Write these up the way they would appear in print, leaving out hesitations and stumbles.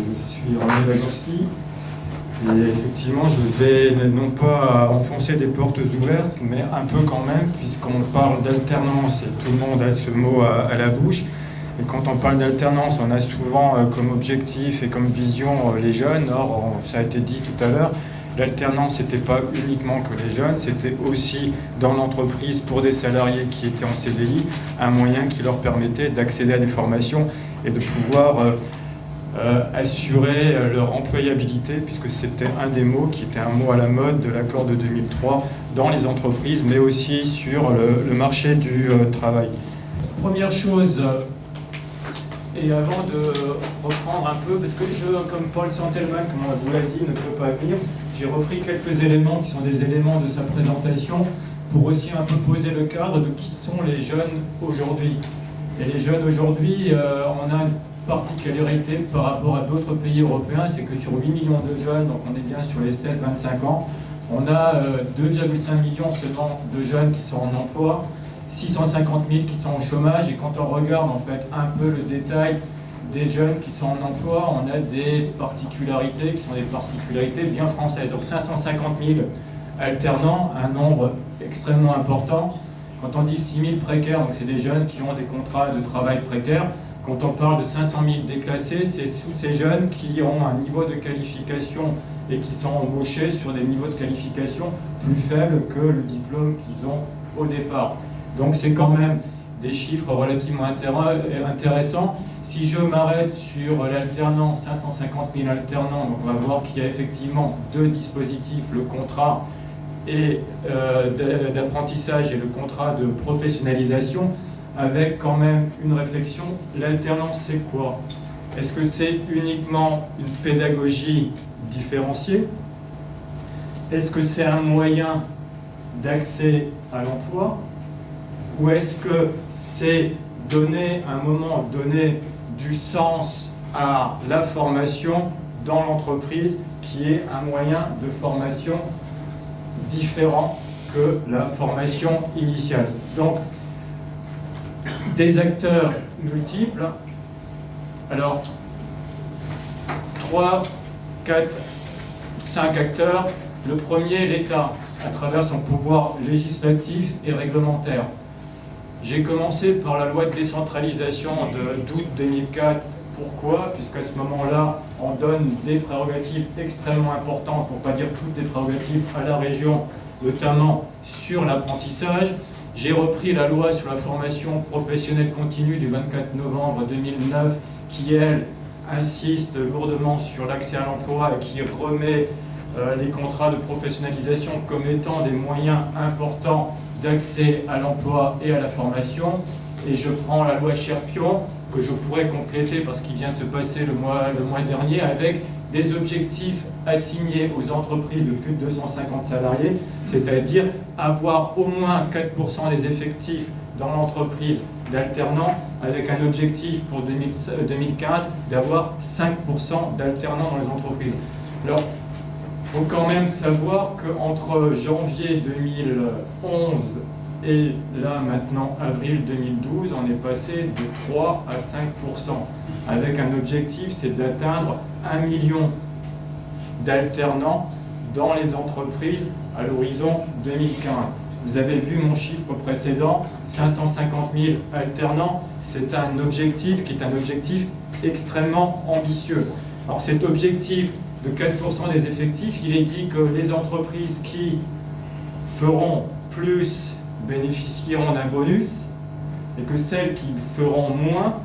Je suis René Bagorski et effectivement je vais non pas enfoncer des portes ouvertes mais un peu quand même, puisqu'on parle d'alternance et tout le monde a ce mot à la bouche. Et quand on parle d'alternance, on a souvent comme objectif et comme vision les jeunes. Or, ça a été dit tout à l'heure, l'alternance n'était pas uniquement que les jeunes, c'était aussi dans l'entreprise pour des salariés qui étaient en CDI, un moyen qui leur permettait d'accéder à des formations et de pouvoir assurer leur employabilité, puisque c'était un des mots qui était un mot à la mode de l'accord de 2003 dans les entreprises, mais aussi sur le marché du travail. Première chose, et avant de reprendre un peu, parce que comme Paul Santelman, comme on vous l'a dit, ne peut pas venir, j'ai repris quelques éléments qui sont des éléments de sa présentation pour aussi un peu poser le cadre de qui sont les jeunes aujourd'hui. Et les jeunes aujourd'hui, on a une particularité par rapport à d'autres pays européens, c'est que sur 8 millions de jeunes, donc on est bien sur les 16-25 ans, on a 2,5 millions seulement de jeunes qui sont en emploi, 650 000 qui sont au chômage, et quand on regarde en fait un peu le détail des jeunes qui sont en emploi, on a des particularités qui sont des particularités bien françaises. Donc 550 000 alternants, un nombre extrêmement important. Quand on dit 6 000 précaires, donc c'est des jeunes qui ont des contrats de travail précaires. Quand on parle de 500 000 déclassés, c'est tous ces jeunes qui ont un niveau de qualification et qui sont embauchés sur des niveaux de qualification plus faibles que le diplôme qu'ils ont au départ. Donc c'est quand même des chiffres relativement intéressants. Si je m'arrête sur l'alternance, 550 000 alternants, donc on va voir qu'il y a effectivement deux dispositifs, le contrat d'apprentissage et le contrat de professionnalisation, avec quand même une réflexion. L'alternance, c'est quoi? Est-ce que c'est uniquement une pédagogie différenciée? Est-ce que c'est un moyen d'accès à l'emploi? Ou est-ce que c'est donner, à un moment donné, du sens à la formation dans l'entreprise, qui est un moyen de formation différent que la formation initiale? Donc, des acteurs multiples. Alors, 3, 4, 5 acteurs. Le premier, l'État, à travers son pouvoir législatif et réglementaire. J'ai commencé par la loi de décentralisation d'août 2004. Pourquoi? Puisqu'à ce moment-là, on donne des prérogatives extrêmement importantes, pour ne pas dire toutes les prérogatives, à la région, notamment sur l'apprentissage. J'ai repris la loi sur la formation professionnelle continue du 24 novembre 2009, qui, elle, insiste lourdement sur l'accès à l'emploi et qui remet les contrats de professionnalisation comme étant des moyens importants d'accès à l'emploi et à la formation. Et je prends la loi Cherpion, que je pourrais compléter parce qu'il vient de se passer le mois dernier, avec des objectifs assignés aux entreprises de plus de 250 salariés, c'est-à-dire avoir au moins 4% des effectifs dans l'entreprise d'alternants, avec un objectif pour 2015 d'avoir 5% d'alternants dans les entreprises. Alors, il faut quand même savoir qu'entre janvier 2011 et là maintenant avril 2012, on est passé de 3 à 5%, avec un objectif, c'est d'atteindre 1 million d'alternants dans les entreprises à l'horizon 2015. Vous avez vu mon chiffre précédent, 550 000 alternants, c'est un objectif qui est un objectif extrêmement ambitieux. Alors cet objectif de 4% des effectifs, il est dit que les entreprises qui feront plus bénéficieront d'un bonus et que celles qui feront moins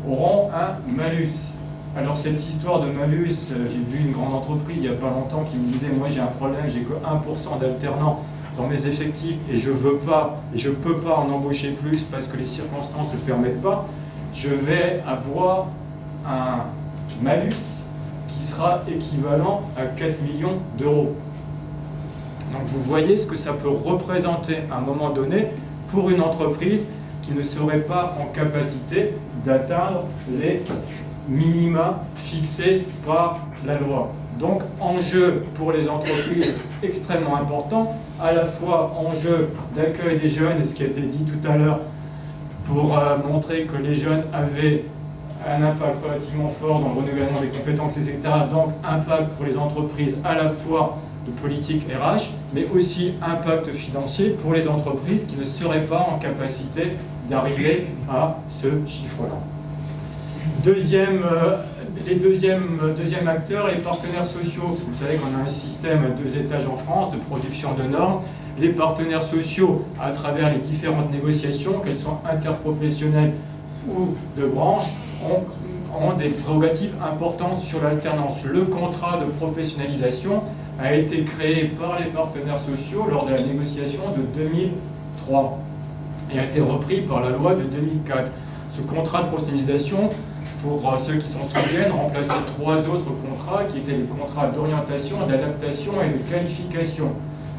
auront un malus. Alors cette histoire de malus, j'ai vu une grande entreprise il n'y a pas longtemps qui me disait: moi j'ai un problème, j'ai que 1% d'alternants dans mes effectifs et je veux pas et je peux pas en embaucher plus parce que les circonstances ne le permettent pas. Je vais avoir un malus qui sera équivalent à 4 millions d'euros. Donc vous voyez ce que ça peut représenter à un moment donné pour une entreprise qui ne serait pas en capacité d'atteindre les minima fixés par la loi. Donc enjeu pour les entreprises extrêmement important, à la fois enjeu d'accueil des jeunes, et ce qui a été dit tout à l'heure, pour montrer que les jeunes avaient un impact relativement fort dans le renouvellement des compétences, etc. Donc impact pour les entreprises à la fois de politique RH, mais aussi impact financier pour les entreprises qui ne seraient pas en capacité d'arriver à ce chiffre-là. Deuxième acteur, les partenaires sociaux. Parce que vous savez qu'on a un système à 2 étages en France de production de normes. Les partenaires sociaux, à travers les différentes négociations, qu'elles soient interprofessionnelles ou de branche, ont des prérogatives importantes sur l'alternance. Le contrat de professionnalisation a été créé par les partenaires sociaux lors de la négociation de 2003 et a été repris par la loi de 2004. Ce contrat de professionnalisation, pour ceux qui s'en souviennent, remplaçait 3 autres contrats qui étaient les contrats d'orientation, d'adaptation et de qualification.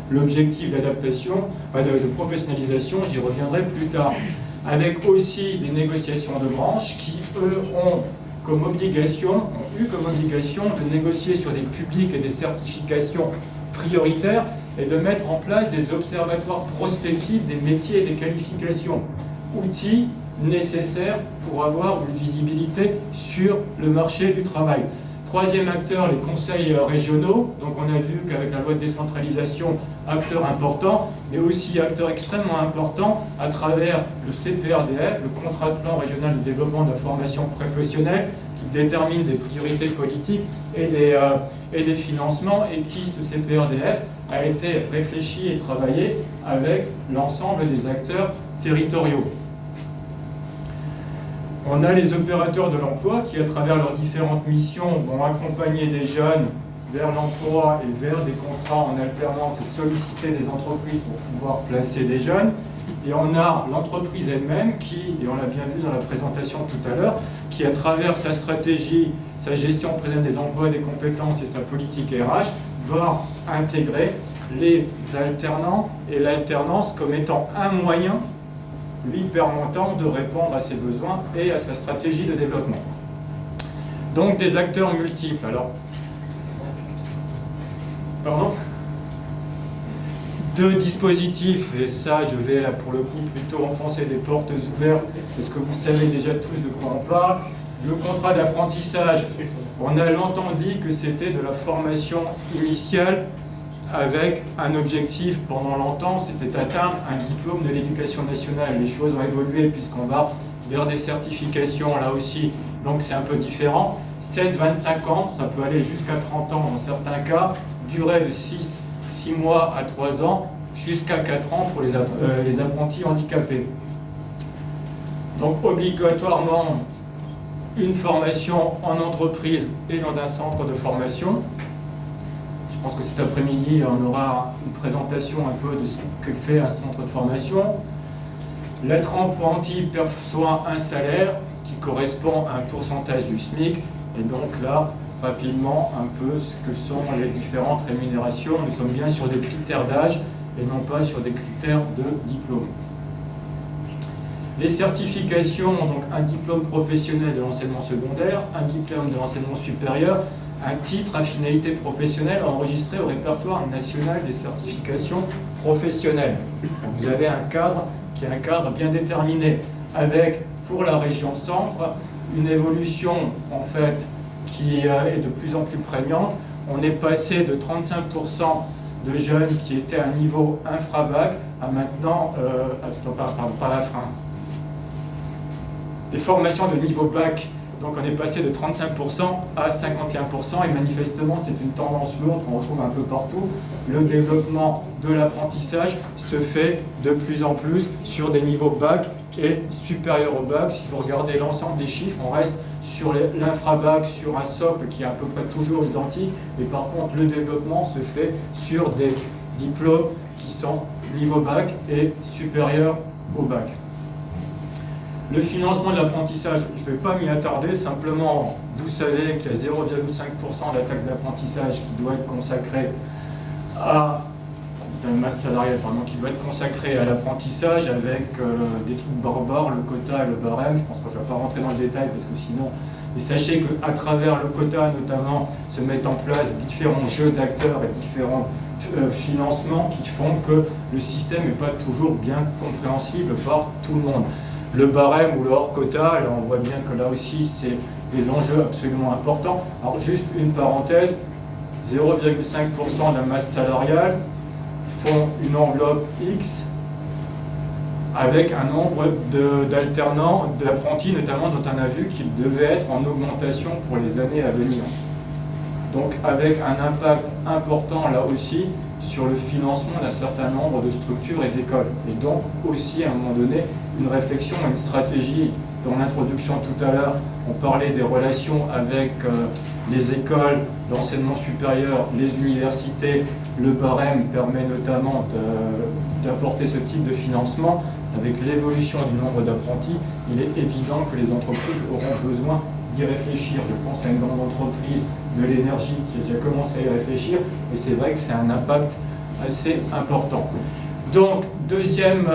L'objectif d'adaptation, de professionnalisation, j'y reviendrai plus tard, avec aussi des négociations de branche qui, eux, ont eu comme obligation de négocier sur des publics et des certifications prioritaires et de mettre en place des observatoires prospectifs des métiers et des qualifications, outils nécessaires pour avoir une visibilité sur le marché du travail. Troisième acteur, les conseils régionaux. Donc on a vu qu'avec la loi de décentralisation, acteur important, mais aussi acteur extrêmement important à travers le CPRDF, le contrat de plan régional de développement de la formation professionnelle, qui détermine des priorités politiques et des financements, et qui, ce CPRDF, a été réfléchi et travaillé avec l'ensemble des acteurs territoriaux. On a les opérateurs de l'emploi qui, à travers leurs différentes missions, vont accompagner des jeunes vers l'emploi et vers des contrats en alternance et solliciter des entreprises pour pouvoir placer des jeunes. Et on a l'entreprise elle-même qui, et on l'a bien vu dans la présentation tout à l'heure, qui, à travers sa stratégie, sa gestion prévisionnelle des emplois et des compétences et sa politique RH, va intégrer les alternants et l'alternance comme étant un moyen lui permettant de répondre à ses besoins et à sa stratégie de développement. Donc des acteurs multiples. Alors, pardon ? 2 dispositifs, et ça je vais là pour le coup plutôt enfoncer des portes ouvertes, parce que vous savez déjà tous de quoi on parle. Le contrat d'apprentissage, on a longtemps dit que c'était de la formation initiale avec un objectif pendant longtemps, c'était atteindre un diplôme de l'éducation nationale. Les choses ont évolué puisqu'on va vers des certifications là aussi, donc c'est un peu différent. 16-25 ans, ça peut aller jusqu'à 30 ans dans certains cas, durée de 6 mois à 3 ans, jusqu'à 4 ans pour les apprentis handicapés. Donc obligatoirement une formation en entreprise et dans un centre de formation. Je pense que cet après-midi, on aura une présentation un peu de ce que fait un centre de formation. L'apprenti perçoit un salaire qui correspond à un pourcentage du SMIC. Et donc là, rapidement, un peu ce que sont les différentes rémunérations. Nous sommes bien sur des critères d'âge et non pas sur des critères de diplôme. Les certifications, donc un diplôme professionnel de l'enseignement secondaire, un diplôme de l'enseignement supérieur, un titre à finalité professionnelle enregistré au répertoire national des certifications professionnelles. Vous avez un cadre qui est un cadre bien déterminé, avec, pour la région centre, une évolution en fait qui est de plus en plus prégnante. On est passé de 35% de jeunes qui étaient à un niveau infra-bac à maintenant, pas la fin, des formations de niveau bac. Donc on est passé de 35% à 51%, et manifestement c'est une tendance lourde qu'on retrouve un peu partout. Le développement de l'apprentissage se fait de plus en plus sur des niveaux bac et supérieurs au bac. Si vous regardez l'ensemble des chiffres, on reste sur l'infra-bac, sur un socle qui est à peu près toujours identique, et par contre le développement se fait sur des diplômes qui sont niveau bac et supérieurs au bac. Le financement de l'apprentissage, je ne vais pas m'y attarder, simplement vous savez qu'il y a 0,5% de la taxe d'apprentissage qui doit être consacrée à la masse salariale, qui doit être consacrée à l'apprentissage avec des trucs barbares, le quota et le barème. Je pense que je ne vais pas rentrer dans le détail parce que sinon. Et sachez qu'à travers le quota notamment se mettent en place différents jeux d'acteurs et différents financements qui font que le système n'est pas toujours bien compréhensible par tout le monde. le barème ou le hors quota. Là, on voit bien que là aussi, c'est des enjeux absolument importants. Alors, juste une parenthèse, 0,5% de la masse salariale font une enveloppe X avec un nombre d'alternants, d'apprentis notamment, dont on a vu qu'ils devaient être en augmentation pour les années à venir. Donc avec un impact important là aussi sur le financement d'un certain nombre de structures et d'écoles. Et donc aussi à un moment donné une réflexion, une stratégie. Dans l'introduction tout à l'heure, on parlait des relations avec les écoles d'enseignement supérieur, les universités. Le barème permet notamment d'apporter ce type de financement. Avec l'évolution du nombre d'apprentis, il est évident que les entreprises auront besoin d'y réfléchir. Je pense à une grande entreprise de l'énergie qui a déjà commencé à y réfléchir, et c'est vrai que c'est un impact assez important. Donc, deuxième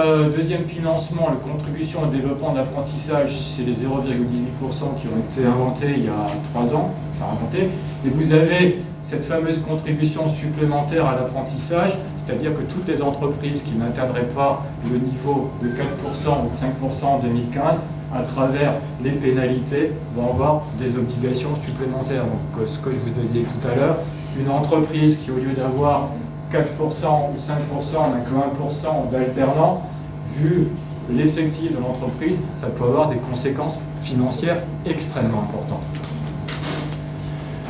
financement, la contribution au développement de l'apprentissage, c'est les 0,18% qui ont été inventés il y a 3 ans, et vous avez cette fameuse contribution supplémentaire à l'apprentissage, c'est-à-dire que toutes les entreprises qui n'atteindraient pas le niveau de 4% ou de 5% en 2015, à travers les pénalités, vont avoir des obligations supplémentaires. Donc, ce que je vous ai dit tout à l'heure, une entreprise qui, au lieu d'avoir 4% ou 5%, n'a que 1% d'alternants, vu l'effectif de l'entreprise, ça peut avoir des conséquences financières extrêmement importantes.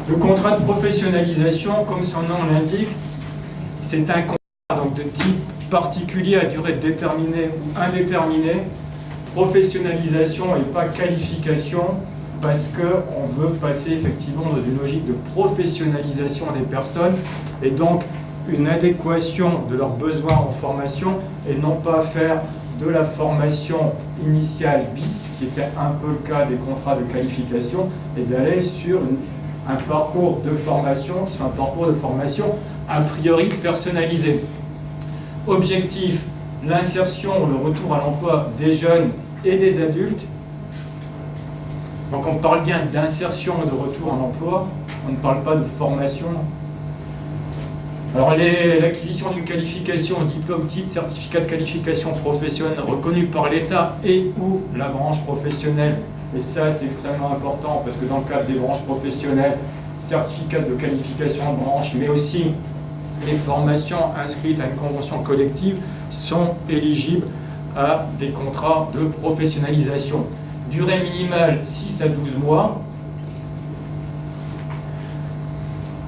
Le contrat de professionnalisation, comme son nom l'indique, c'est un contrat donc, de type particulier à durée déterminée ou indéterminée. Professionnalisation et pas qualification, parce qu'on veut passer effectivement dans une logique de professionnalisation des personnes et donc une adéquation de leurs besoins en formation et non pas faire de la formation initiale bis, qui était un peu le cas des contrats de qualification, et d'aller sur un parcours de formation qui soit un parcours de formation a priori personnalisé. Objectif, l'insertion, le retour à l'emploi des jeunes et des adultes. Donc on parle bien d'insertion et de retour à l'emploi, on ne parle pas de formation. Alors l'acquisition d'une qualification, diplôme, titre, certificat de qualification professionnelle reconnu par l'État et ou la branche professionnelle, et ça c'est extrêmement important parce que dans le cadre des branches professionnelles, certificat de qualification de branche, mais aussi les formations inscrites à une convention collective sont éligibles à des contrats de professionnalisation. Durée minimale 6 à 12 mois,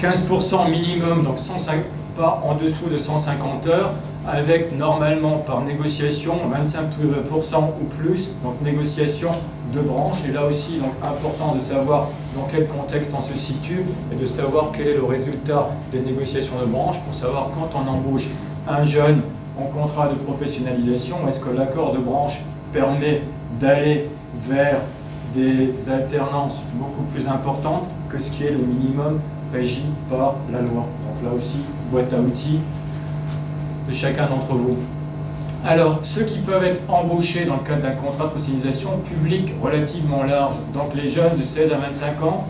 15% minimum, donc 105, pas en dessous de 150 heures, avec normalement par négociation 25% ou plus, donc négociation de branche. Et là aussi, donc important de savoir dans quel contexte on se situe et de savoir quel est le résultat des négociations de branche pour savoir quand on embauche un jeune en contrat de professionnalisation, est-ce que l'accord de branche permet d'aller vers des alternances beaucoup plus importantes que ce qui est le minimum régi par la loi. Donc là aussi, boîte à outils de chacun d'entre vous. Alors, ceux qui peuvent être embauchés dans le cadre d'un contrat de professionnalisation, public relativement large, donc les jeunes de 16 à 25 ans,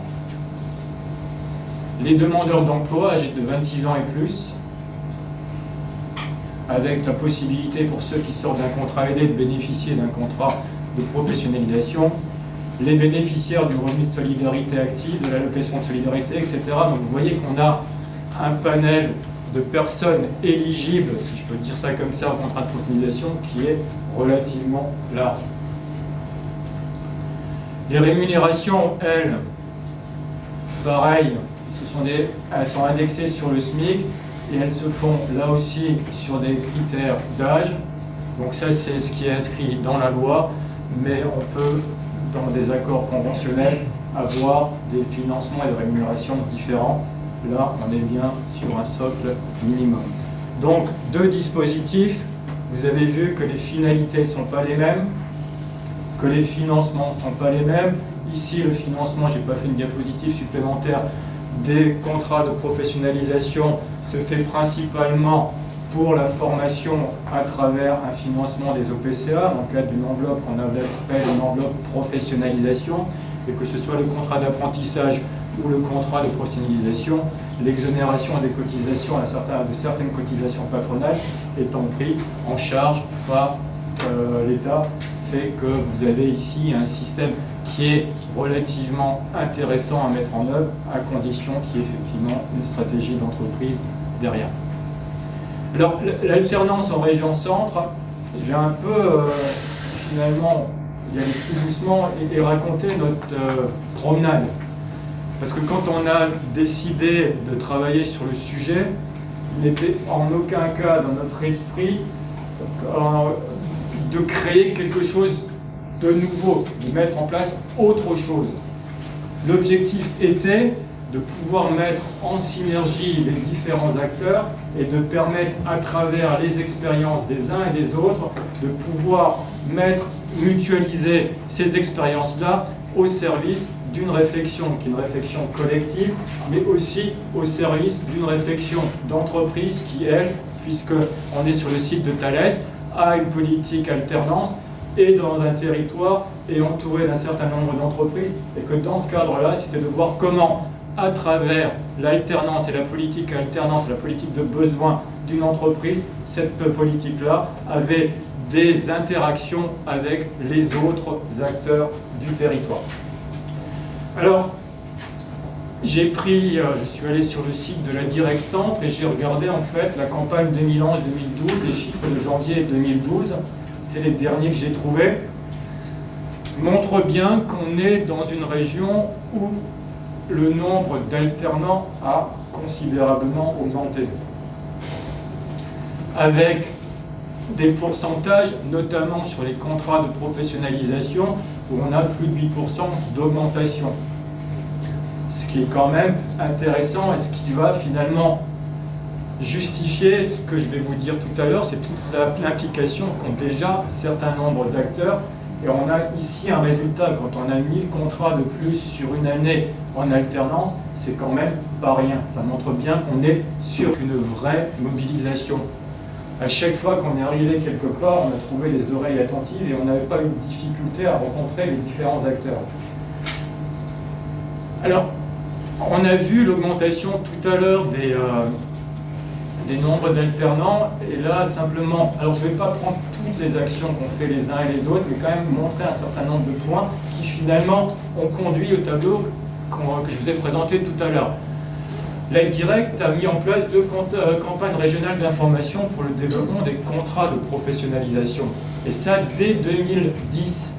les demandeurs d'emploi âgés de 26 ans et plus, avec la possibilité pour ceux qui sortent d'un contrat aidé de bénéficier d'un contrat de professionnalisation, les bénéficiaires du revenu de solidarité active, de l'allocation de solidarité, etc. Donc vous voyez qu'on a un panel de personnes éligibles, si je peux dire ça comme ça, au contrat de professionnalisation qui est relativement large. Les rémunérations, elles, pareil, elles sont indexées sur le SMIC et elles se font là aussi sur des critères d'âge. Donc ça, c'est ce qui est inscrit dans la loi, mais on peut, dans des accords conventionnels, avoir des financements et des rémunérations différents. Là, on est bien sur un socle minimum. Donc, deux dispositifs. Vous avez vu que les finalités ne sont pas les mêmes, que les financements ne sont pas les mêmes. Ici, le financement, je n'ai pas fait une diapositive supplémentaire, des contrats de professionnalisation se fait principalement pour la formation à travers un financement des OPCA, dans le cadre d'une enveloppe qu'on appelle une enveloppe professionnalisation, et que ce soit le contrat d'apprentissage ou le contrat de professionnalisation, l'exonération des cotisations, de certaines cotisations patronales étant pris en charge par l'État fait que vous avez ici un système qui est relativement intéressant à mettre en œuvre, à condition qu'il y ait effectivement une stratégie d'entreprise derrière. Alors, l'alternance en région centre, j'ai un peu, finalement, y aller tout doucement et raconter notre promenade. Parce que quand on a décidé de travailler sur le sujet, il n'était en aucun cas dans notre esprit de créer quelque chose de nouveau, de mettre en place autre chose. L'objectif était de pouvoir mettre en synergie les différents acteurs et de permettre à travers les expériences des uns et des autres de pouvoir mutualiser ces expériences-là au service d'une réflexion qui est une réflexion collective, mais aussi au service d'une réflexion d'entreprise qui, elle, puisqu'on est sur le site de Thales, a une politique alternance et dans un territoire est entouré d'un certain nombre d'entreprises, et que dans ce cadre-là, c'était de voir comment, à travers l'alternance et la politique alternance, la politique de besoin d'une entreprise, cette politique-là avait des interactions avec les autres acteurs du territoire. Alors, je suis allé sur le site de la Direct Centre et j'ai regardé en fait la campagne 2011-2012, les chiffres de janvier 2012, c'est les derniers que j'ai trouvés, montrent bien qu'on est dans une région où le nombre d'alternants a considérablement augmenté. Avec des pourcentages, notamment sur les contrats de professionnalisation, où on a plus de 8% d'augmentation. Ce qui est quand même intéressant et ce qui va finalement justifier ce que je vais vous dire tout à l'heure, c'est toute l'implication qu'ont déjà un certain nombre d'acteurs. Et on a ici un résultat, quand on a 1000 contrats de plus sur une année en alternance, c'est quand même pas rien. Ça montre bien qu'on est sur une vraie mobilisation. À chaque fois qu'on est arrivé quelque part, on a trouvé des oreilles attentives et on n'avait pas eu de difficulté à rencontrer les différents acteurs. Alors, on a vu l'augmentation tout à l'heure des nombres d'alternants, et là simplement, alors je ne vais pas prendre toutes les actions qu'ont fait les uns et les autres, mais quand même montrer un certain nombre de points qui finalement ont conduit au tableau que je vous ai présenté tout à l'heure. La Direct a mis en place 2 campagnes régionales d'information pour le développement des contrats de professionnalisation, et ça dès 2010,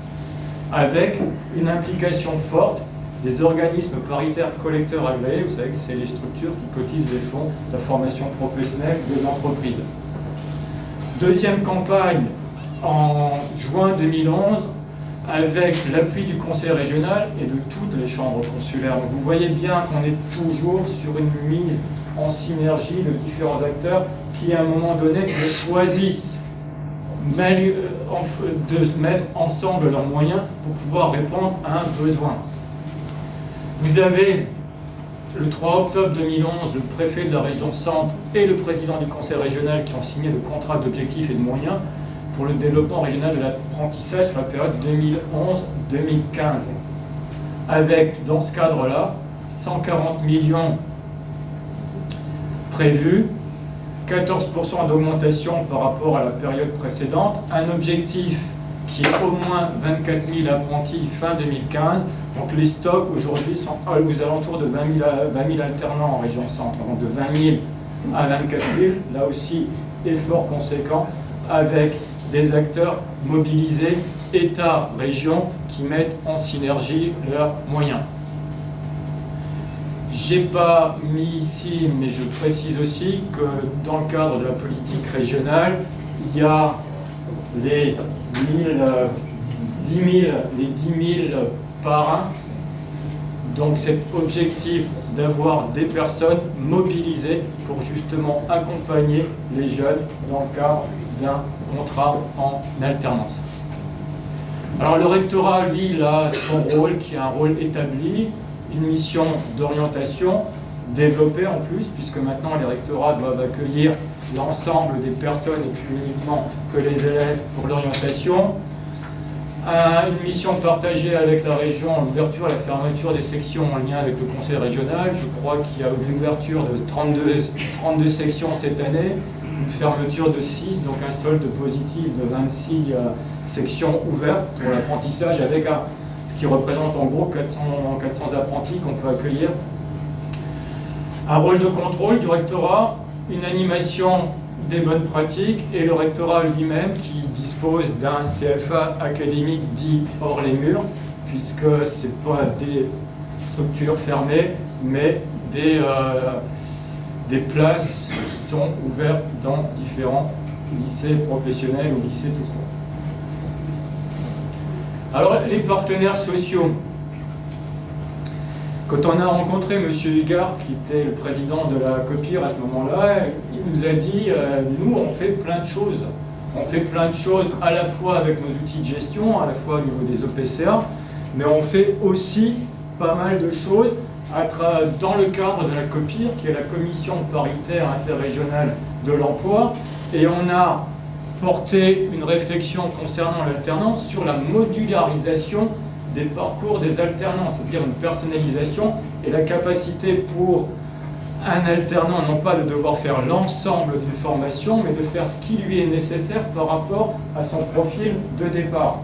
avec une implication forte des organismes paritaires collecteurs agréés. Vous savez que c'est les structures qui cotisent les fonds de la formation professionnelle des entreprises. Deuxième campagne en juin 2011, avec l'appui du Conseil régional et de toutes les chambres consulaires. Donc vous voyez bien qu'on est toujours sur une mise en synergie de différents acteurs qui, à un moment donné, choisissent de se mettre ensemble leurs moyens pour pouvoir répondre à un besoin. Vous avez, le 3 octobre 2011, le préfet de la région Centre et le président du conseil régional qui ont signé le contrat d'objectifs et de moyens pour le développement régional de l'apprentissage sur la période 2011-2015. Avec, dans ce cadre-là, 140 millions prévus, 14% d'augmentation par rapport à la période précédente, un objectif qui est au moins 24 000 apprentis fin 2015. Donc les stocks aujourd'hui sont aux alentours de 20 000 alternants en région centre, donc de 20 000 à 24 000, là aussi effort conséquent avec des acteurs mobilisés, État, région, qui mettent en synergie leurs moyens. Je n'ai pas mis ici, mais je précise aussi que dans le cadre de la politique régionale, il y a les 10 000 parrains. Donc cet objectif d'avoir des personnes mobilisées pour justement accompagner les jeunes dans le cadre d'un contrat en alternance. Alors le rectorat, lui, il a son rôle qui est un rôle établi, une mission d'orientation développée en plus, puisque maintenant les rectorats doivent accueillir l'ensemble des personnes et plus uniquement que les élèves pour l'orientation. Une mission partagée avec la région, l'ouverture et la fermeture des sections en lien avec le conseil régional. Je crois qu'il y a une ouverture de 32 sections cette année, une fermeture de 6, donc un solde positif de 26 sections ouvertes pour l'apprentissage, avec ce qui représente en gros 400 apprentis qu'on peut accueillir. Un rôle de contrôle du rectorat, une animation des bonnes pratiques et le rectorat lui-même qui dispose d'un CFA académique dit hors les murs, puisque ce n'est pas des structures fermées, mais des places qui sont ouvertes dans différents lycées professionnels ou lycées tout court. Alors, les partenaires sociaux. Quand on a rencontré M. Hugard, qui était le président de la COPIR à ce moment-là, il nous a dit nous, on fait plein de choses. On fait plein de choses à la fois avec nos outils de gestion, à la fois au niveau des OPCA, mais on fait aussi pas mal de choses dans le cadre de la COPIR, qui est la Commission paritaire interrégionale de l'emploi, et on a porté une réflexion concernant l'alternance sur la modularisation des parcours des alternants, c'est-à-dire une personnalisation et la capacité pour un alternant, non pas de devoir faire l'ensemble d'une formation, mais de faire ce qui lui est nécessaire par rapport à son profil de départ.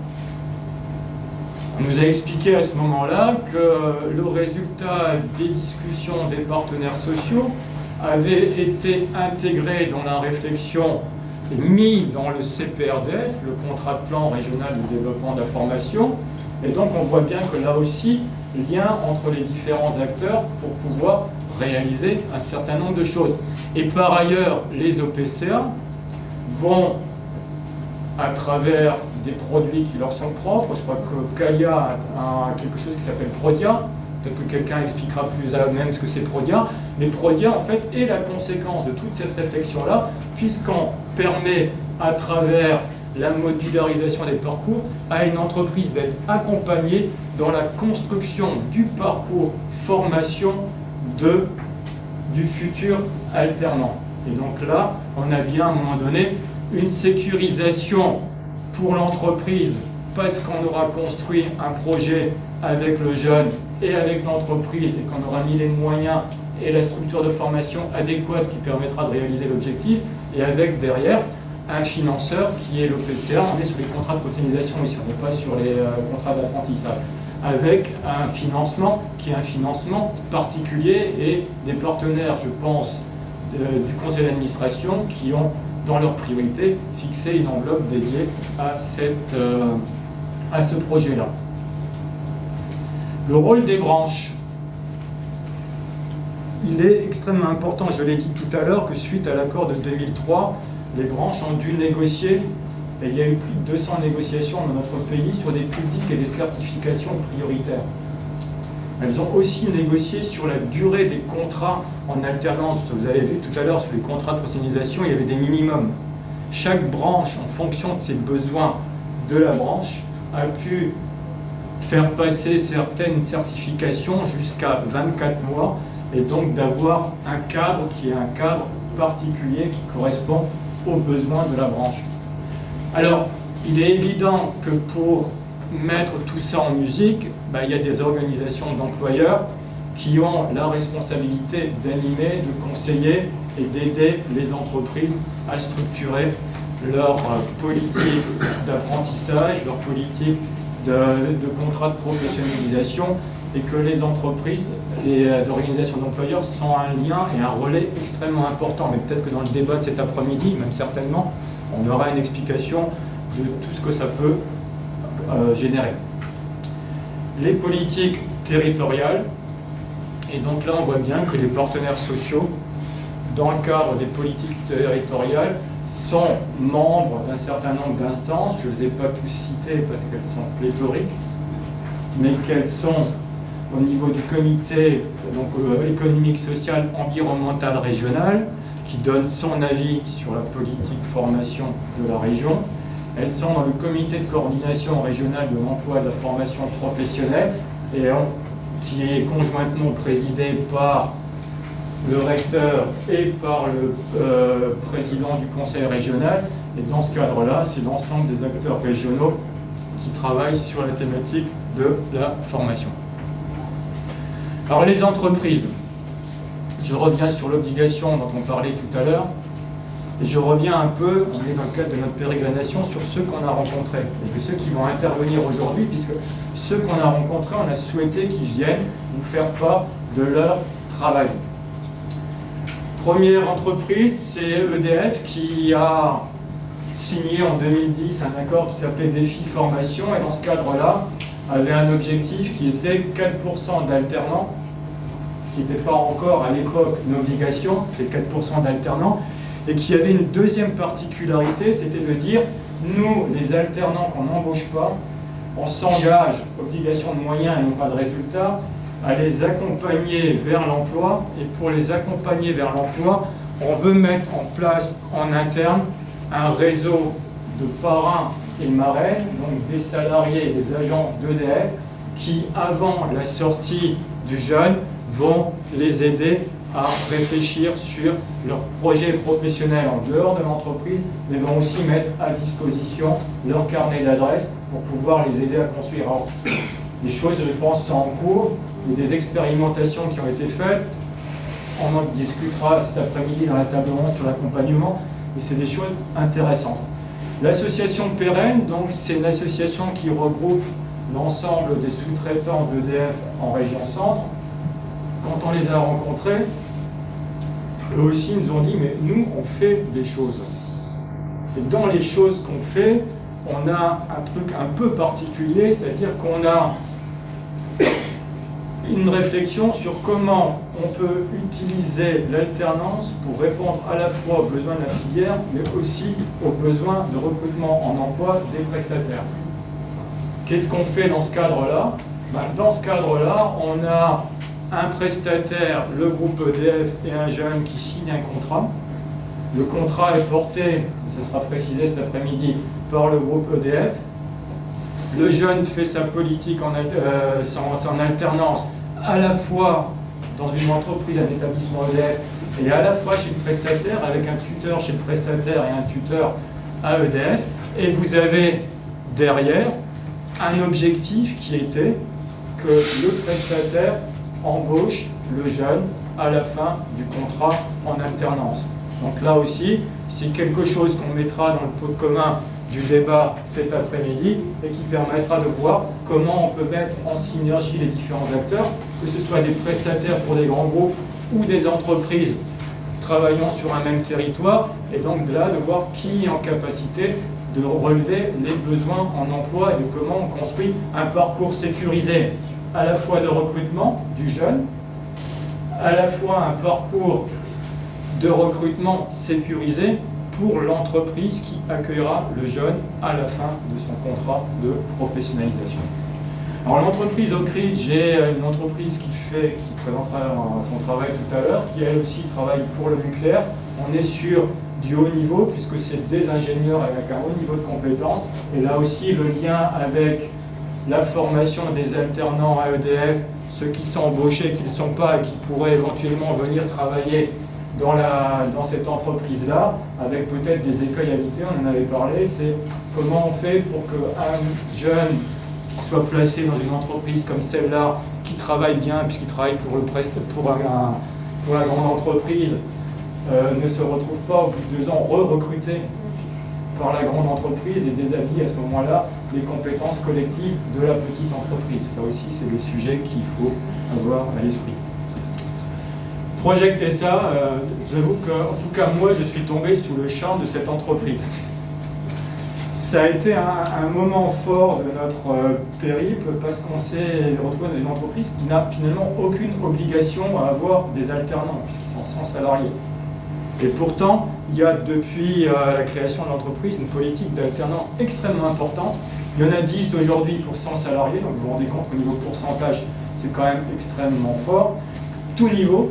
On nous a expliqué à ce moment-là que le résultat des discussions des partenaires sociaux avait été intégré dans la réflexion et mis dans le CPRDF, le contrat de plan régional de développement de la formation. Et donc on voit bien que là aussi, lien entre les différents acteurs pour pouvoir réaliser un certain nombre de choses. Et par ailleurs, les OPCA vont, à travers des produits qui leur sont propres, je crois que Kaya a quelque chose qui s'appelle Prodia, peut-être que quelqu'un expliquera plus à même ce que c'est Prodia, mais Prodia en fait est la conséquence de toute cette réflexion-là, puisqu'on permet à travers la modularisation des parcours à une entreprise d'être accompagnée dans la construction du parcours formation du futur alternant. Et donc là, on a bien à un moment donné une sécurisation pour l'entreprise parce qu'on aura construit un projet avec le jeune et avec l'entreprise et qu'on aura mis les moyens et la structure de formation adéquate qui permettra de réaliser l'objectif, et avec derrière un financeur qui est l'OPCA. On est sur les contrats de cotisation ici, on n'est pas sur les contrats d'apprentissage, avec un financement qui est un financement particulier et des partenaires, je pense, du conseil d'administration qui ont dans leur priorité fixé une enveloppe dédiée à ce projet-là. Le rôle des branches. Il est extrêmement important, je l'ai dit tout à l'heure, que suite à l'accord de 2003, les branches ont dû négocier, et il y a eu plus de 200 négociations dans notre pays sur des publics et des certifications prioritaires. Elles ont aussi négocié sur la durée des contrats en alternance. Vous avez vu tout à l'heure sur les contrats de professionnalisation, il y avait des minimums. Chaque branche, en fonction de ses besoins de la branche, a pu faire passer certaines certifications jusqu'à 24 mois, et donc d'avoir un cadre qui est un cadre particulier qui correspond aux besoins de la branche. Alors, il est évident que pour mettre tout ça en musique, il y a des organisations d'employeurs qui ont la responsabilité d'animer, de conseiller et d'aider les entreprises à structurer leur politique d'apprentissage, leur politique de contrat de professionnalisation, et que les entreprises, les organisations d'employeurs sont un lien et un relais extrêmement important. Mais peut-être que dans le débat de cet après-midi, même certainement, on aura une explication de tout ce que ça peut générer. Les politiques territoriales, et donc là on voit bien que les partenaires sociaux, dans le cadre des politiques territoriales, sont membres d'un certain nombre d'instances. Je ne les ai pas tous citées parce qu'elles sont pléthoriques, mais qu'elles sont au niveau du comité économique, social, environnemental régional, qui donne son avis sur la politique formation de la région. Elles sont dans le comité de coordination régionale de l'emploi et de la formation professionnelle, et qui est conjointement présidé par le recteur et par le président du conseil régional. Et dans ce cadre-là, c'est l'ensemble des acteurs régionaux qui travaillent sur la thématique de la formation. Alors les entreprises, je reviens sur l'obligation dont on parlait tout à l'heure. Et je reviens un peu, on est dans le cadre de notre pérégrination, sur ceux qu'on a rencontrés, et que ceux qui vont intervenir aujourd'hui, puisque ceux qu'on a rencontrés, on a souhaité qu'ils viennent vous faire part de leur travail. Première entreprise, c'est EDF qui a signé en 2010 un accord qui s'appelait Défi Formation, et dans ce cadre-là, avait un objectif qui était 4% d'alternants, ce qui n'était pas encore à l'époque une obligation, c'est 4% d'alternants, et qui avait une deuxième particularité, c'était de dire, nous, les alternants qu'on n'embauche pas, on s'engage, obligation de moyens et non pas de résultats, à les accompagner vers l'emploi, et pour les accompagner vers l'emploi, on veut mettre en place en interne un réseau de parrains et marraines, donc des salariés et des agents d'EDF, qui, avant la sortie du jeune, vont les aider à réfléchir sur leur projet professionnel en dehors de l'entreprise, mais vont aussi mettre à disposition leur carnet d'adresses pour pouvoir les aider à construire. Alors, les choses, je pense, sont en cours. Il y a des expérimentations qui ont été faites. On en discutera cet après-midi dans la table ronde sur l'accompagnement, et c'est des choses intéressantes. L'association Pérenne, donc, c'est une association qui regroupe l'ensemble des sous-traitants d'EDF en région centre. Quand on les a rencontrés, eux aussi nous ont dit, mais nous, on fait des choses. Et dans les choses qu'on fait, on a un truc un peu particulier, c'est-à-dire qu'on a une réflexion sur comment on peut utiliser l'alternance pour répondre à la fois aux besoins de la filière, mais aussi aux besoins de recrutement en emploi des prestataires. Qu'est-ce qu'on fait dans ce cadre-là? Dans ce cadre-là, on a un prestataire, le groupe EDF, et un jeune qui signe un contrat. Le contrat est porté, ça sera précisé cet après-midi, par le groupe EDF. Le jeune fait sa politique en alternance à la fois dans une entreprise, un établissement EDF, et à la fois chez le prestataire, avec un tuteur chez le prestataire et un tuteur à EDF. Et vous avez derrière un objectif qui était que le prestataire embauche le jeune à la fin du contrat en alternance. Donc là aussi, c'est quelque chose qu'on mettra dans le pot commun du débat cet après-midi et qui permettra de voir comment on peut mettre en synergie les différents acteurs, que ce soit des prestataires pour des grands groupes ou des entreprises travaillant sur un même territoire, et donc de là de voir qui est en capacité de relever les besoins en emploi et de comment on construit un parcours sécurisé à la fois de recrutement du jeune, à la fois un parcours de recrutement sécurisé pour l'entreprise qui accueillera le jeune à la fin de son contrat de professionnalisation. Alors l'entreprise Oak Ridge est une entreprise qui présentera son travail tout à l'heure, qui elle aussi travaille pour le nucléaire. On est sur du haut niveau puisque c'est des ingénieurs avec un haut niveau de compétences, et là aussi le lien avec la formation des alternants à EDF, ceux qui sont embauchés, qui ne le sont pas et qui pourraient éventuellement venir travailler dans cette entreprise-là, avec peut-être des écueils à éviter, on en avait parlé, c'est comment on fait pour qu'un jeune qui soit placé dans une entreprise comme celle-là, qui travaille bien, puisqu'il travaille pour la grande entreprise, ne se retrouve pas au bout de 2 ans re-recruté par la grande entreprise et déshabille à ce moment-là les compétences collectives de la petite entreprise. Ça aussi, c'est des sujets qu'il faut avoir à l'esprit. Project SA, j'avoue qu'en tout cas moi je suis tombé sous le charme de cette entreprise. Ça a été un moment fort de notre périple parce qu'on s'est retrouvé dans une entreprise qui n'a finalement aucune obligation à avoir des alternants puisqu'ils sont 100 salariés. Et pourtant, il y a depuis la création de l'entreprise une politique d'alternance extrêmement importante. Il y en a 10 aujourd'hui pour 100 salariés, donc vous vous rendez compte qu'au niveau pourcentage, c'est quand même extrêmement fort. Tout niveau.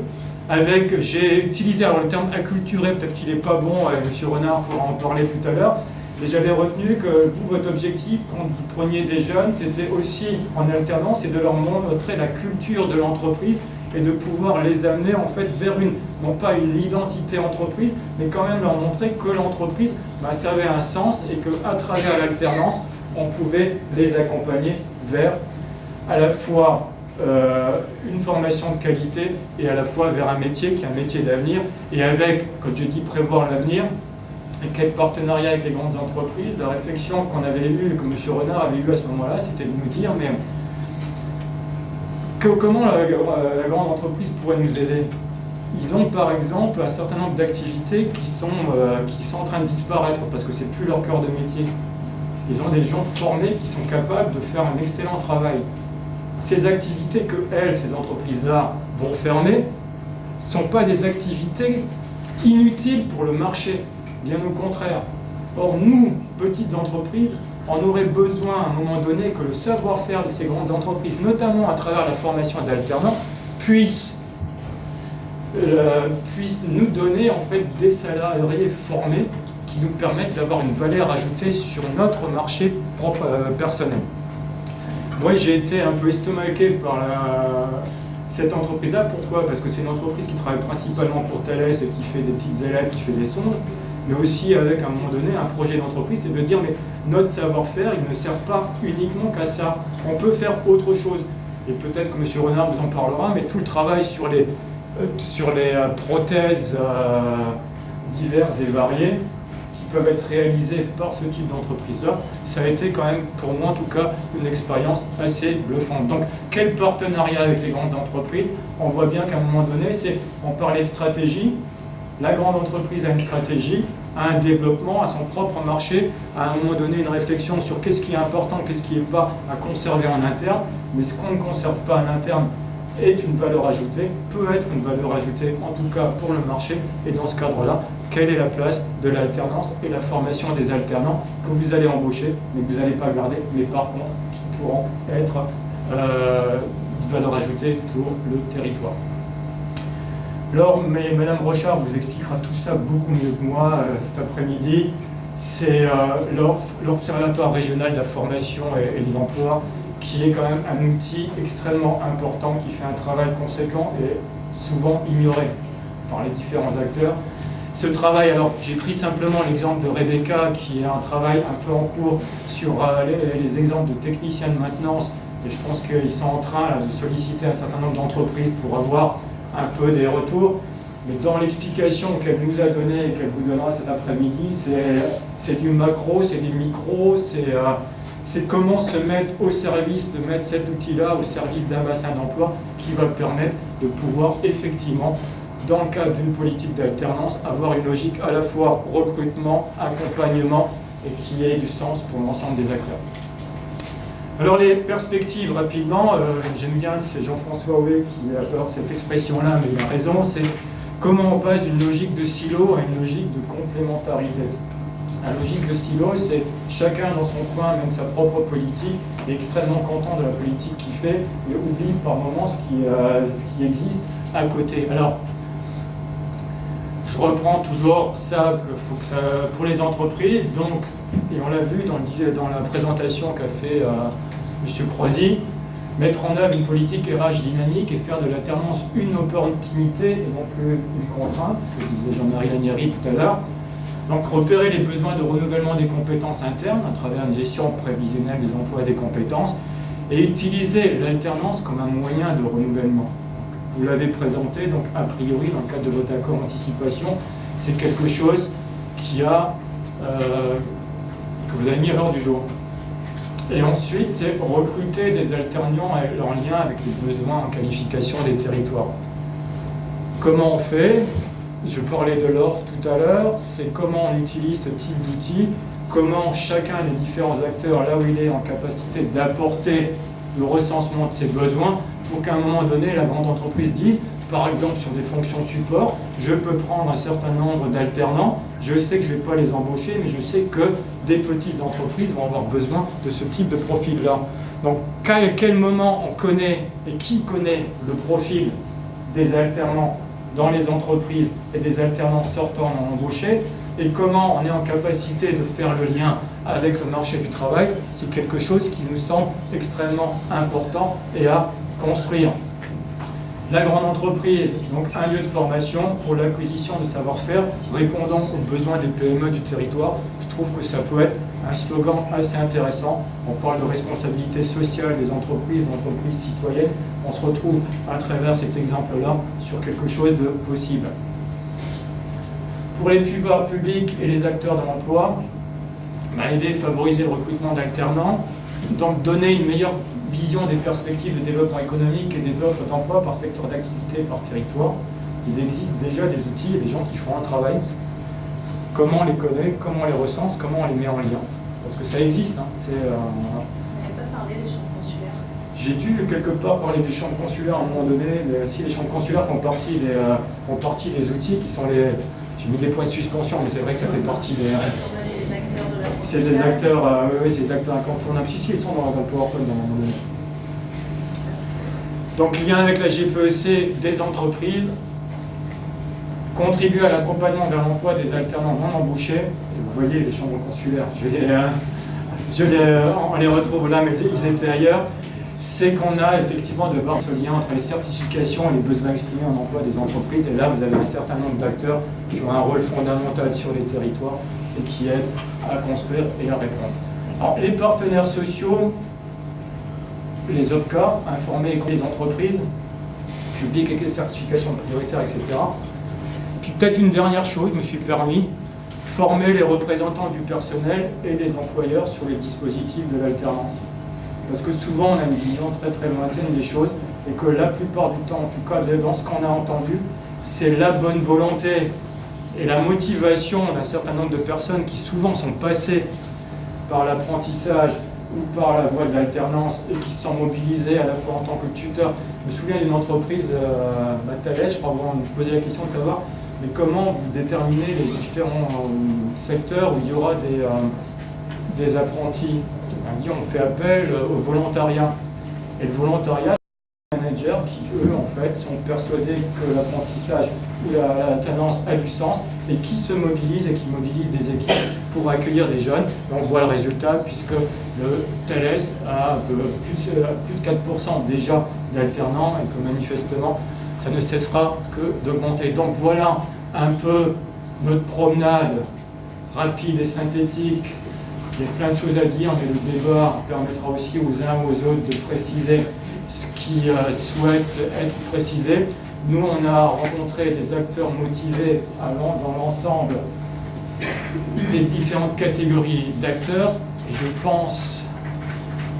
J'ai utilisé alors le terme acculturé, peut-être qu'il n'est pas bon, M. Renard pourra en parler tout à l'heure, mais j'avais retenu que vous, votre objectif, quand vous preniez des jeunes, c'était aussi en alternance, c'est de leur montrer la culture de l'entreprise et de pouvoir les amener en fait vers non pas une identité entreprise, mais quand même leur montrer que l'entreprise, ça avait un sens et qu'à travers l'alternance, on pouvait les accompagner vers à la fois une formation de qualité et à la fois vers un métier qui est un métier d'avenir, et avec, quand je dis prévoir l'avenir, et quel partenariat avec les grandes entreprises. La réflexion qu'on avait eue, que M. Renard avait eue à ce moment-là, c'était de nous dire, mais comment la grande entreprise pourrait nous aider? Ils ont par exemple un certain nombre d'activités qui sont en train de disparaître parce que c'est plus leur cœur de métier. Ils ont des gens formés qui sont capables de faire un excellent travail. Ces activités que ces entreprises-là, vont fermer, ne sont pas des activités inutiles pour le marché, bien au contraire. Or, nous, petites entreprises, on aurait besoin à un moment donné que le savoir-faire de ces grandes entreprises, notamment à travers la formation d'alternants, puisse nous donner en fait des salariés formés qui nous permettent d'avoir une valeur ajoutée sur notre marché propre, personnel. Moi, j'ai été un peu estomaqué par cette entreprise-là. Pourquoi? Parce que c'est une entreprise qui travaille principalement pour Thales et qui fait des petites ailettes, qui fait des sondes, mais aussi avec, à un moment donné, un projet d'entreprise, c'est de dire, mais notre savoir-faire, il ne sert pas uniquement qu'à ça. On peut faire autre chose. Et peut-être que M. Renard vous en parlera, mais tout le travail sur les prothèses diverses et variées, peuvent être réalisées par ce type d'entreprise-là, ça a été quand même, pour moi en tout cas, une expérience assez bluffante. Donc, quel partenariat avec les grandes entreprises? On voit bien qu'à un moment donné, on parlait de stratégie, la grande entreprise a une stratégie, a un développement, a son propre marché, à un moment donné une réflexion sur qu'est-ce qui est important, qu'est-ce qui n'est pas à conserver en interne, mais ce qu'on ne conserve pas en interne est une valeur ajoutée, peut être une valeur ajoutée, en tout cas pour le marché, et dans ce cadre-là, quelle est la place de l'alternance et la formation des alternants que vous allez embaucher, mais que vous n'allez pas garder, mais par contre, qui pourront être une valeur ajoutée pour le territoire. Alors, mais Madame Rochard vous expliquera tout ça beaucoup mieux que moi cet après-midi. C'est l'Observatoire régional de la formation et de l'emploi, qui est quand même un outil extrêmement important, qui fait un travail conséquent et souvent ignoré par les différents acteurs. Ce travail, alors j'ai pris simplement l'exemple de Rebecca, qui est un travail un peu en cours sur les exemples de techniciens de maintenance, et je pense qu'ils sont en train là, de solliciter un certain nombre d'entreprises pour avoir un peu des retours. Mais dans l'explication qu'elle nous a donnée et qu'elle vous donnera cet après-midi, c'est du macro, c'est du micro, c'est comment se mettre au service, de mettre cet outil-là au service d'un bassin d'emploi qui va permettre de pouvoir effectivement, dans le cadre d'une politique d'alternance, avoir une logique à la fois recrutement, accompagnement et qui ait du sens pour l'ensemble des acteurs. Alors les perspectives, rapidement, j'aime bien, c'est Jean-François Houet qui a peur de cette expression-là, mais il a raison, c'est comment on passe d'une logique de silo à une logique de complémentarité. La logique de silo, c'est chacun dans son coin, même sa propre politique, est extrêmement content de la politique qu'il fait et oublie par moments ce qui existe à côté. Alors, je reprends toujours ça, parce qu'il faut que ça, pour les entreprises, donc, et on l'a vu dans la présentation qu'a fait M. Croisy, mettre en œuvre une politique RH dynamique et faire de l'alternance une opportunité et non plus une contrainte, ce que disait Jean-Marie Lanieri tout à l'heure. Donc repérer les besoins de renouvellement des compétences internes à travers une gestion prévisionnelle des emplois et des compétences et utiliser l'alternance comme un moyen de renouvellement. Vous l'avez présenté, donc a priori, dans le cadre de votre accord d'anticipation, c'est quelque chose que vous avez mis à l'ordre du jour. Et ensuite, c'est recruter des alternants en lien avec les besoins en qualification des territoires. Comment on fait? Je parlais de l'ORF tout à l'heure, c'est comment on utilise ce type d'outils, comment chacun des différents acteurs, là où il est en capacité d'apporter le recensement de ses besoins, pour qu'à un moment donné, la grande entreprise dise, par exemple sur des fonctions support, je peux prendre un certain nombre d'alternants, je sais que je ne vais pas les embaucher, mais je sais que des petites entreprises vont avoir besoin de ce type de profil-là. Donc, à quel moment on connaît, et qui connaît le profil des alternants dans les entreprises et des alternants sortant en embauché, et comment on est en capacité de faire le lien avec le marché du travail, c'est quelque chose qui nous semble extrêmement important et à construire. La grande entreprise, donc un lieu de formation pour l'acquisition de savoir-faire répondant aux besoins des PME du territoire. Je trouve que ça peut être un slogan assez intéressant. On parle de responsabilité sociale des entreprises, d'entreprises citoyennes. On se retrouve à travers cet exemple-là sur quelque chose de possible. Pour les pouvoirs publics et les acteurs de l'emploi, aider et favoriser le recrutement d'alternants, donc donner une meilleure vision des perspectives de développement économique et des offres d'emploi par secteur d'activité et par territoire. Il existe déjà des outils et des gens qui font un travail. Comment on les connaît, comment on les recense, comment on les met en lien. Parce que ça existe. Vous n'avez pas parlé des chambres consulaires? J'ai dû quelque part parler des chambres consulaires à un moment donné, mais si les chambres consulaires font partie des outils qui sont les... J'ai mis des points de suspension, mais c'est vrai que ça fait partie des... C'est des acteurs, oui, c'est des acteurs incontournables. Si, ils sont dans le PowerPoint à un moment donné. Donc, lien avec la GPEC des entreprises, contribuer à l'accompagnement vers l'emploi des alternants non embauchés. Et vous voyez les chambres consulaires, on les retrouve là, mais ils étaient ailleurs. C'est qu'on a effectivement de voir ce lien entre les certifications et les besoins exprimés en emploi des entreprises. Et là, vous avez un certain nombre d'acteurs qui ont un rôle fondamental sur les territoires et qui aident à construire et à répondre. Alors, les partenaires sociaux, les OPCA, informer les entreprises, publiques avec les certifications prioritaires, etc. Puis peut-être une dernière chose, je me suis permis, former les représentants du personnel et des employeurs sur les dispositifs de l'alternance. Parce que souvent, on a une vision très très lointaine des choses et que la plupart du temps, en tout cas dans ce qu'on a entendu, c'est la bonne volonté et la motivation d'un certain nombre de personnes qui souvent sont passées par l'apprentissage ou par la voie de l'alternance et qui se sont mobilisées à la fois en tant que tuteur. Je me souviens d'une entreprise, Thales, je crois que vous me posez la question de savoir, mais comment vous déterminez les différents secteurs où il y aura des apprentis. On fait appel au volontariat. Et le volontariat, c'est des managers qui, eux, en fait, sont persuadés que l'apprentissage ou l'alternance a du sens et qui se mobilisent et qui mobilisent des équipes pour accueillir des jeunes. Et on voit le résultat puisque le Thales a plus de 4% déjà d'alternants et que manifestement, ça ne cessera que d'augmenter. Donc voilà un peu notre promenade rapide et synthétique. Il y a plein de choses à dire, mais le débat permettra aussi aux uns ou aux autres de préciser ce qu'ils souhaitent être précisé. Nous, on a rencontré des acteurs motivés dans l'ensemble des différentes catégories d'acteurs. Et je pense,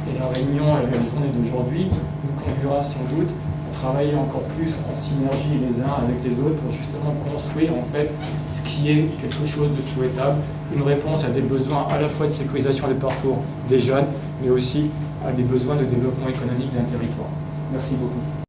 et la réunion et la journée d'aujourd'hui nous conduira sans doute à travailler encore plus en synergie les uns avec les autres pour justement construire en fait ce qui est quelque chose de souhaitable, une réponse à des besoins à la fois de sécurisation des parcours des jeunes, mais aussi à des besoins de développement économique d'un territoire. Merci beaucoup.